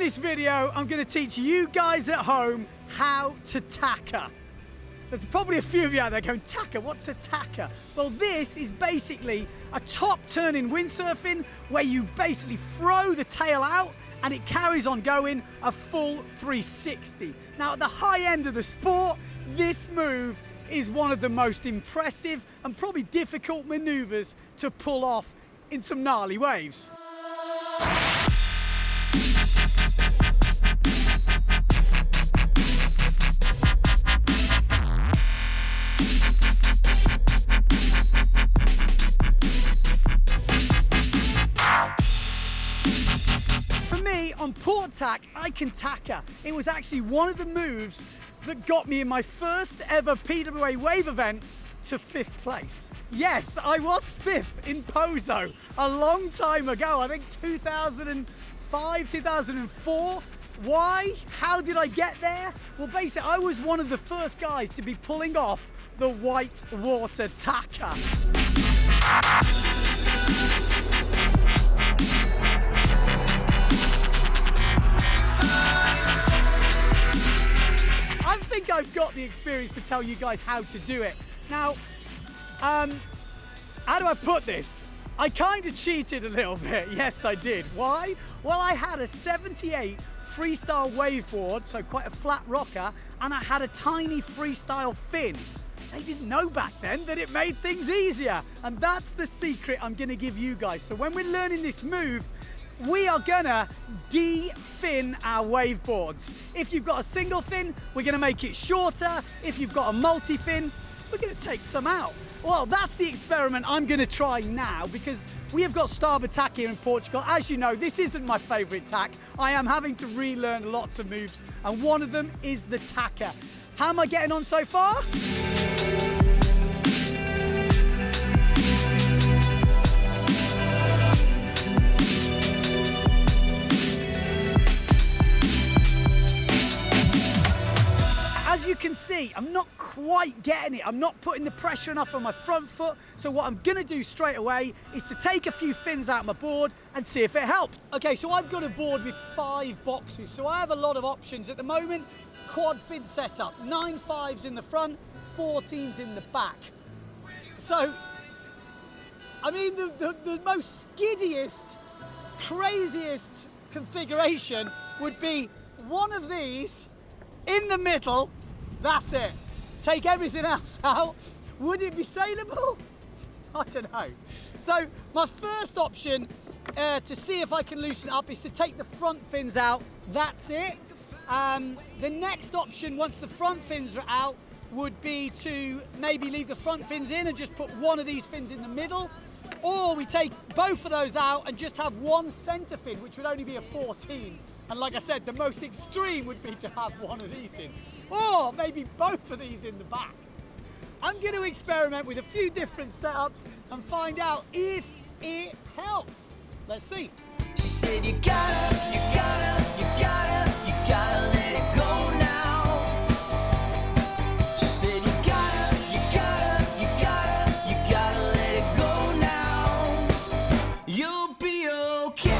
this video, I'm going to teach you guys at home how to Taka. There's probably a few of you out there going, Taka, what's a Taka? Well, this is basically a top turn in windsurfing where you basically throw the tail out and it carries on going a full 360. Now, at the high end of the sport, this move is one of the most impressive and probably difficult maneuvers to pull off in some gnarly waves. On Port Tack, I can Taka. It was actually one of the moves that got me in my first ever PWA wave event to 5th place. Yes, I was 5th in Pozo a long time ago, I think 2005, 2004. Why? How did I get there? Well, basically, I was one of the first guys to be pulling off the white water Taka. I think I've got the experience to tell you guys how to do it. Now, how do I put this? I kind of cheated a little bit. Yes, I did. Why? Well, I had a 78 freestyle waveboard, so quite a flat rocker, and I had a tiny freestyle fin. They didn't know back then that it made things easier. And that's the secret I'm gonna give you guys. So when we're learning this move, we are gonna de-fin our waveboards. If you've got a single fin, we're gonna make it shorter. If you've got a multi-fin, we're gonna take some out. Well, that's the experiment I'm gonna try now because we have got Starboard tack here in Portugal. As you know, this isn't my favorite tack. I am having to relearn lots of moves, and one of them is the Taka. How am I getting on so far? As you can see, I'm not quite getting it. I'm not putting the pressure enough on my front foot. So what I'm gonna do straight away is to take a few fins out of my board and see if it helps. Okay, so I've got a board with 5 boxes. So I have a lot of options at the moment. Quad fin setup, 9 5s in the front, 14s in the back. So, I mean, the most skiddiest, craziest configuration would be one of these in the middle. That's it. Take everything else out. Would it be saleable? I don't know. So my first option to see if I can loosen it up is to take the front fins out. That's it. The next option, once the front fins are out, would be to maybe leave the front fins in and just put one of these fins in the middle. Or we take both of those out and just have one center fin, which would only be a 14. And like I said, the most extreme would be to have one of these in. Or maybe both of these in the back. I'm going to experiment with a few different setups and find out if it helps. Let's see. She said, you gotta let it go now. She said, you gotta let it go now. You'll be okay.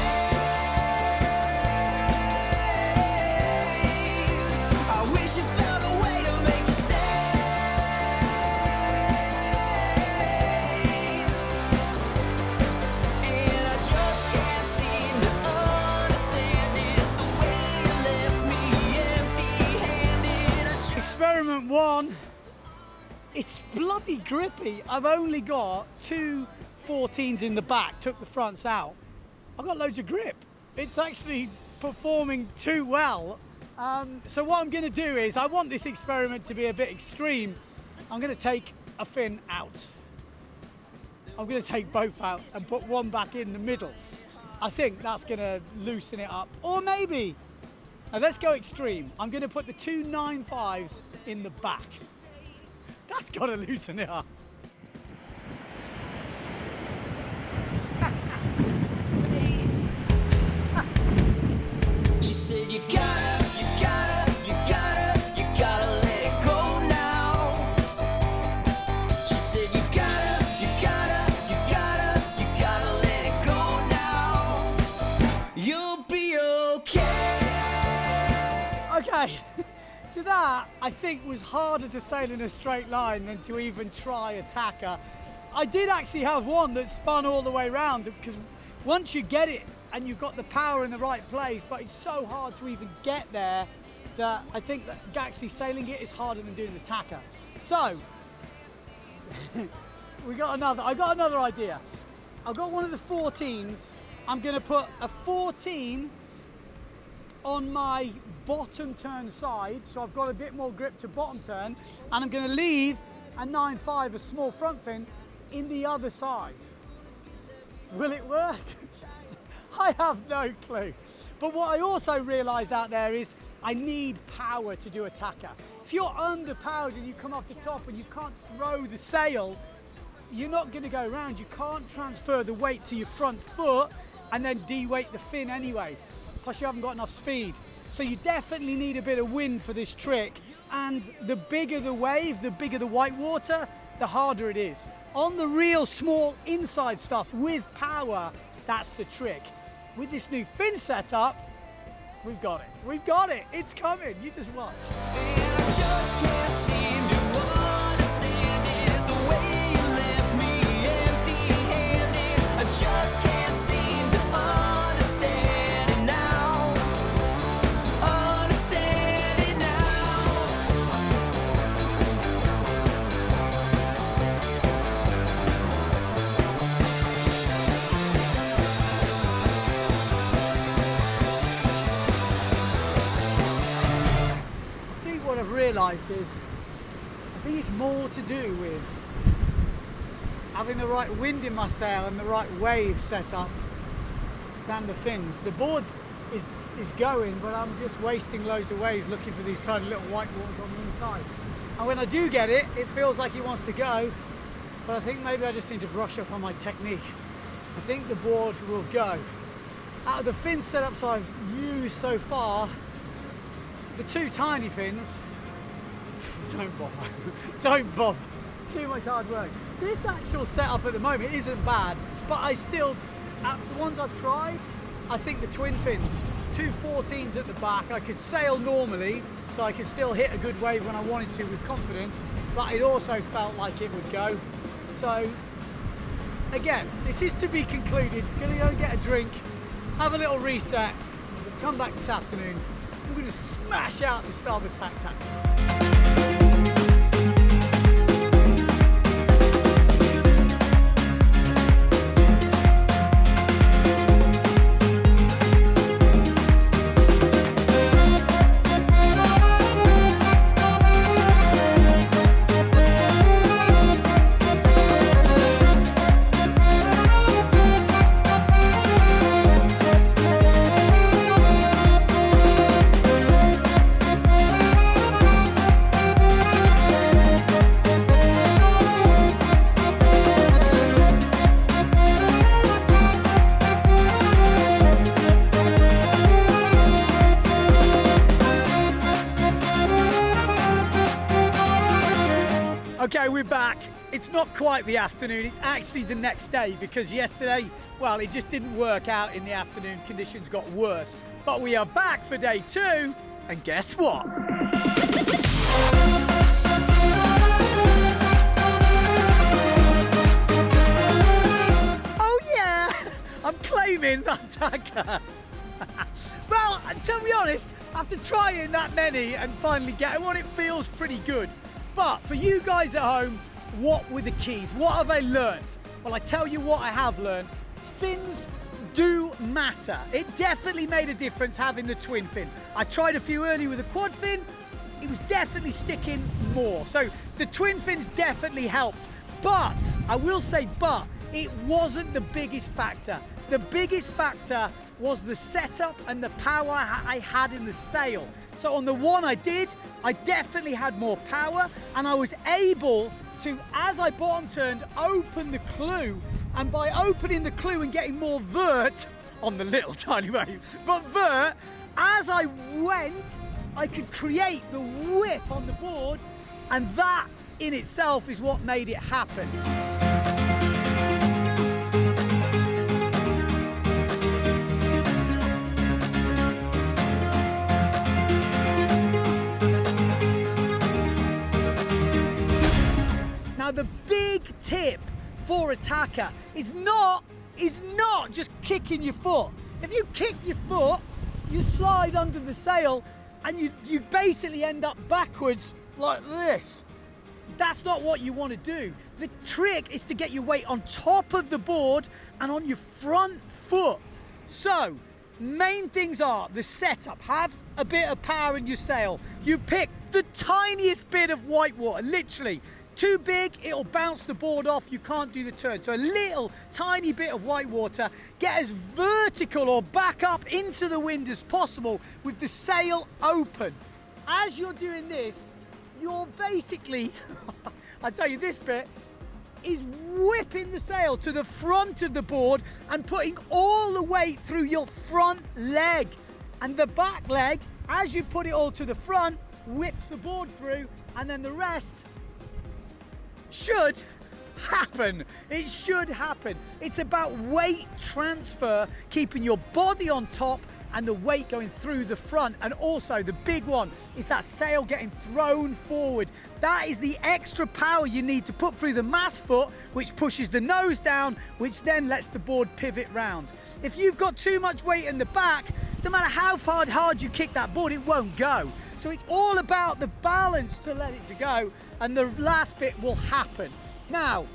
Experiment 1, it's bloody grippy. I've only got 2 14s in the back, took the fronts out. I've got loads of grip. It's actually performing too well. So what I'm gonna do is, I want this experiment to be a bit extreme. I'm gonna take a fin out. I'm gonna take both out and put one back in the middle. I think that's gonna loosen it up. Or maybe, now let's go extreme. I'm gonna put the 2 9 5s in the back. That's gotta loosen it up. She said, you gotta let it go now. She said, you gotta let it go now. You'll be okay. Okay, so that I think was harder to sail in a straight line than to even try a Taka. I did actually have one that spun all the way around, because once you get it and you've got the power in the right place, but it's so hard to even get there that I think that actually sailing it is harder than doing the Taka. So I got another idea. I've got one of the 14s. I'm going to put a 14 on my bottom turn side, so I've got a bit more grip to bottom turn, and I'm going to leave a 9.5, a small front fin, in the other side. Will it work? I have no clue. But what I also realised out there is I need power to do a Taka. If you're underpowered and you come off the top and you can't throw the sail, you're not going to go around. You can't transfer the weight to your front foot and then de-weight the fin anyway. Plus you haven't got enough speed. So you definitely need a bit of wind for this trick. And the bigger the wave, the bigger the white water, the harder it is. On the real small inside stuff with power, that's the trick. With this new fin setup, we've got it. We've got it. It's coming. You just watch. And I just can't seem to understand it, the way you left me empty-handed. I just can't seem to understand it now. Understand it now. I think what I've realised is, I think it's more to do with having the right wind in my sail and the right wave set up than the fins. The board is going, but I'm just wasting loads of waves looking for these tiny little white waters on the inside. And when I do get it, it feels like it wants to go, but I think maybe I just need to brush up on my technique. I think the board will go. Out of the fin setups I've used so far, the two tiny fins, don't bother, don't bother, too much hard work. This actual setup at the moment isn't bad, but I still, the ones I've tried, I think the twin fins, two 14s at the back, I could sail normally, so I could still hit a good wave when I wanted to with confidence, but it also felt like it would go. So, again, this is to be concluded. Gonna go and get a drink, have a little reset, come back this afternoon. We're going to smash out the Starboard Tack. Okay, we're back. It's not quite the afternoon, it's actually the next day, because yesterday, well, it just didn't work out in the afternoon. Conditions got worse. But we are back for day 2, and guess what? Oh yeah, I'm claiming that Taka. Well, to be honest, after trying that many and finally getting one, it feels pretty good. But for you guys at home, what were the keys? What have I learned? Well, I tell you what I have learned. Fins do matter. It definitely made a difference having the twin fin. I tried a few early with a quad fin. It was definitely sticking more. So the twin fins definitely helped. But, I will say but, it wasn't the biggest factor. The biggest factor was the setup and the power I had in the sail. So on the one I did, I definitely had more power, and I was able to, as I bottom turned, open the clue. And by opening the clue and getting more vert on the little tiny wave, but vert, as I went, I could create the whip on the board, and that in itself is what made it happen. Now the big tip for a Taka is not just kicking your foot. If you kick your foot, you slide under the sail and you basically end up backwards like this. That's not what you want to do. The trick is to get your weight on top of the board and on your front foot. So, main things are the setup. Have a bit of power in your sail. You pick the tiniest bit of white water, literally. Too big, it'll bounce the board off, you can't do the turn. So a little tiny bit of white water, get as vertical or back up into the wind as possible with the sail open. As you're doing this, you're basically, I tell you, this bit is whipping the sail to the front of the board and putting all the weight through your front leg. And the back leg, as you put it all to the front, whips the board through, and then the rest should happen. It should happen. It's about weight transfer, keeping your body on top and the weight going through the front. And also the big one is that sail getting thrown forward. That is the extra power you need to put through the mast foot, which pushes the nose down, which then lets the board pivot round. If you've got too much weight in the back, no matter how hard you kick that board, it won't go. So it's all about the balance to let it to go, and the last bit will happen. Now,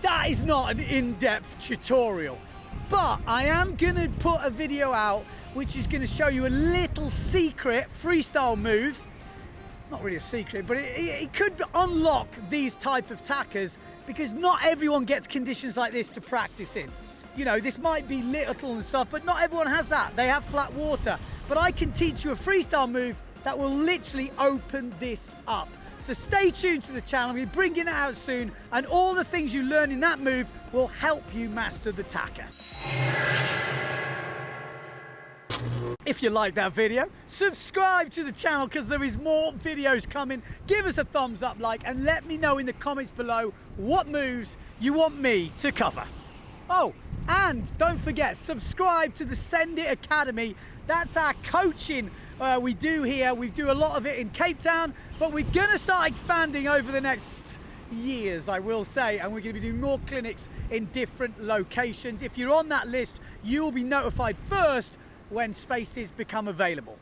that is not an in-depth tutorial, but I am gonna put a video out which is gonna show you a little secret freestyle move. Not really a secret, but it could unlock these type of tackers, because not everyone gets conditions like this to practice in. You know, this might be little and stuff, but not everyone has that. They have flat water. But I can teach you a freestyle move that will literally open this up. So stay tuned to the channel, we're bringing it out soon, and all the things you learn in that move will help you master the Taka. If you like that video, subscribe to the channel because there is more videos coming. Give us a thumbs up, and let me know in the comments below what moves you want me to cover. Oh, and don't forget, subscribe to the Send It Academy. That's our coaching we do here. We do a lot of it in Cape Town, but we're gonna start expanding over the next years, I will say, and we're gonna be doing more clinics in different locations. If you're on that list, you'll be notified first when spaces become available.